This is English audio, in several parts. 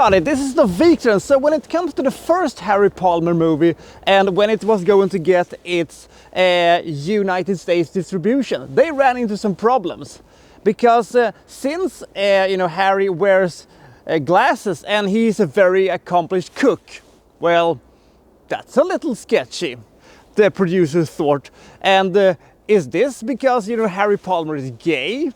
everybody, this is the Wikstrand. So when it comes to the first Harry Palmer movie and when it was going to get its United States distribution, they ran into some problems. Because since Harry wears glasses and he's a very accomplished cook, well, that's a little sketchy, the producers thought. And is this because Harry Palmer is gay?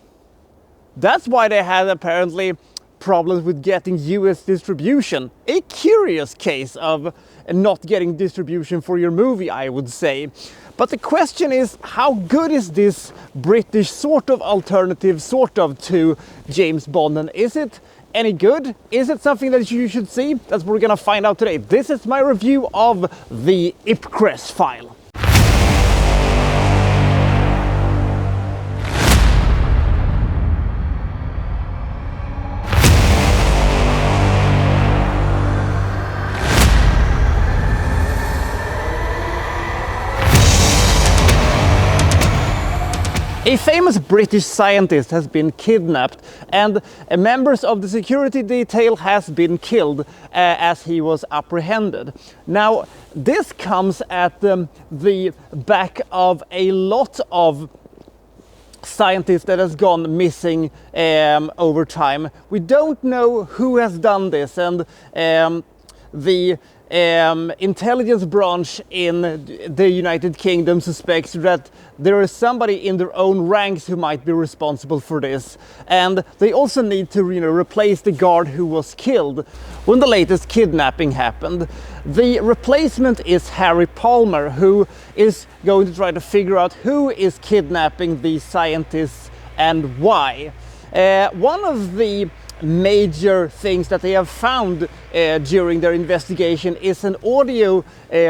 That's why they had apparently problems with getting US distribution. A curious case of not getting distribution for your movie, I would say. But the question is, how good is this British sort of alternative to James Bond? And is it any good? Is it something that you should see? That's what we're gonna find out today. This is my review of the Ipcress File. A famous British scientist has been kidnapped and members of the security detail has been killed as he was apprehended. Now, this comes at the back of a lot of scientists that has gone missing over time. We don't know who has done this, and the intelligence branch in the United Kingdom suspects that there is somebody in their own ranks who might be responsible for this, and they also need to replace the guard who was killed when the latest kidnapping happened. The replacement is Harry Palmer, who is going to try to figure out who is kidnapping these scientists and why. One of the major things that they have found during their investigation is an audio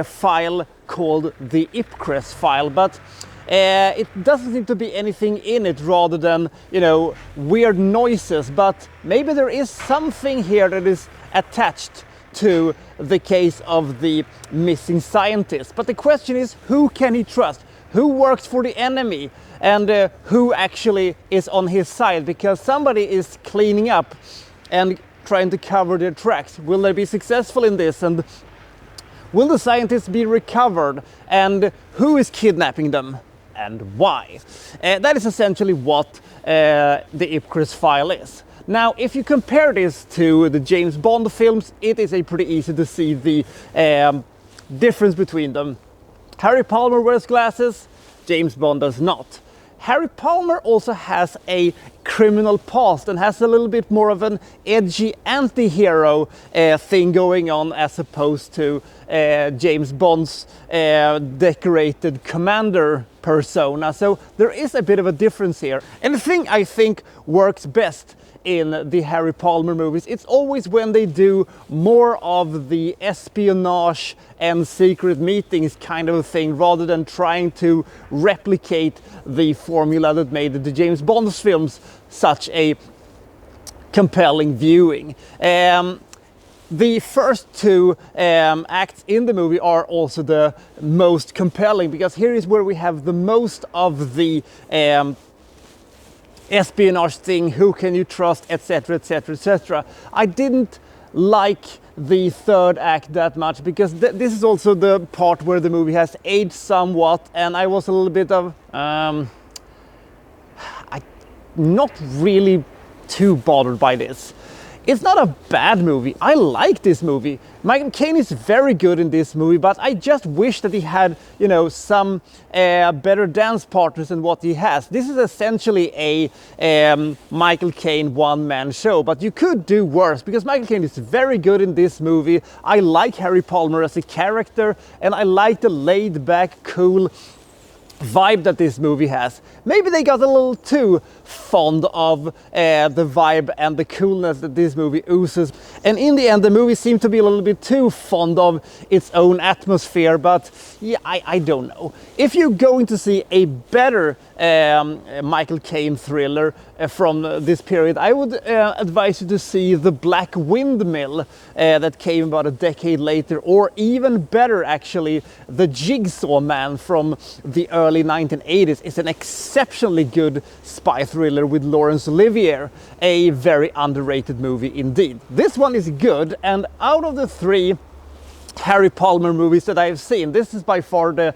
file called the Ipcress File, but it doesn't seem to be anything in it rather than weird noises, but maybe there is something here that is attached to the case of the missing scientist. But the question is, who can he trust? Who works for the enemy? And who actually is on his side, because somebody is cleaning up and trying to cover their tracks. Will they be successful in this, and will the scientists be recovered, and who is kidnapping them and why? That is essentially what the Ipcress File is. Now, if you compare this to the James Bond films, it is pretty easy to see the difference between them. Harry Palmer wears glasses, James Bond does not. Harry Palmer also has a criminal past and has a little bit more of an edgy anti-hero thing going on, as opposed to James Bond's decorated commander persona. So there is a bit of a difference here. And the thing I think works best in the Harry Palmer movies, it's always when they do more of the espionage and secret meetings kind of a thing, rather than trying to replicate the formula that made the James Bond films such a compelling viewing. The first two acts in the movie are also the most compelling, because here is where we have the most of the espionage thing, who can you trust, etc, etc, etc. I didn't like the third act that much, because this is also the part where the movie has aged somewhat, and I was a little bit of not really too bothered by this. It's not a bad movie. I like this movie. Michael Caine is very good in this movie, but I just wish that he had, some better dance partners than what he has. This is essentially a Michael Caine one-man show, but you could do worse, because Michael Caine is very good in this movie. I like Harry Palmer as a character, and I like the laid-back, cool vibe that this movie has. Maybe they got a little too fond of the vibe and the coolness that this movie oozes, and in the end the movie seemed to be a little bit too fond of its own atmosphere. But yeah, I don't know. If you're going to see a better Michael Caine thriller from this period, I would advise you to see The Black Windmill that came about a decade later, or even better actually, The Jigsaw Man from the early 1980s. It's an exceptionally good spy thriller with Laurence Olivier, a very underrated movie indeed. This one is good, and out of the three Harry Palmer movies that I've seen, this is by far the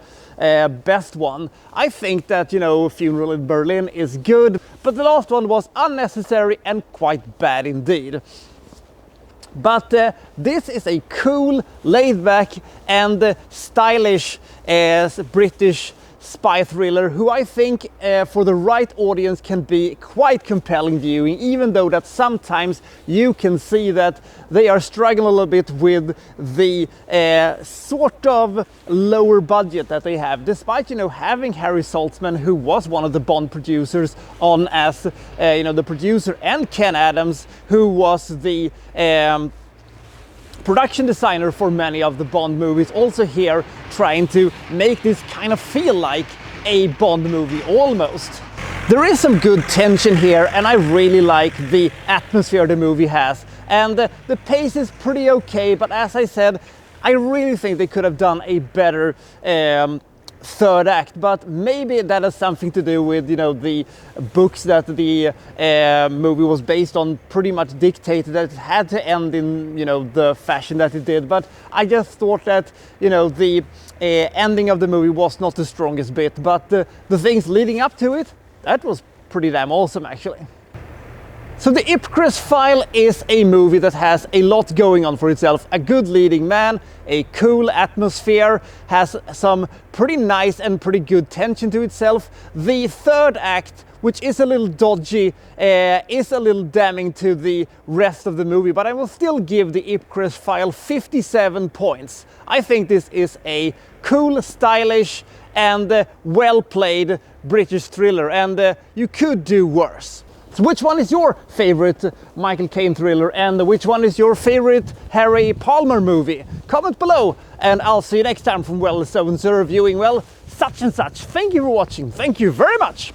best one. I think that, you know, Funeral in Berlin is good, but the last one was unnecessary and quite bad indeed. But this is a cool, laid-back and stylish British spy thriller who I think for the right audience can be quite compelling viewing, even though that sometimes you can see that they are struggling a little bit with the sort of lower budget that they have, despite, you know, having Harry Saltzman, who was one of the Bond producers, on as you know, the producer, and Ken Adams, who was the production designer for many of the Bond movies, also here trying to make this kind of feel like a Bond movie almost. There is some good tension here, and I really like the atmosphere the movie has, and the pace is pretty okay, but as I said, I really think they could have done a better third act, but maybe that has something to do with, you know, the books that the movie was based on pretty much dictated that it had to end in, you know, the fashion that it did. But I just thought that, you know, the ending of the movie was not the strongest bit, but the things leading up to it, that was pretty damn awesome actually. So the Ipcress File is a movie that has a lot going on for itself. A good leading man, a cool atmosphere, has some pretty nice and pretty good tension to itself. The third act, which is a little dodgy, is a little damning to the rest of the movie, but I will still give the Ipcress File 57 points. I think this is a cool, stylish and well-played British thriller, and you could do worse. So which one is your favorite Michael Caine thriller, and which one is your favorite Harry Palmer movie? Comment below, and I'll see you next time from, well, so and so reviewing, well, such and such. Thank you for watching. Thank you very much.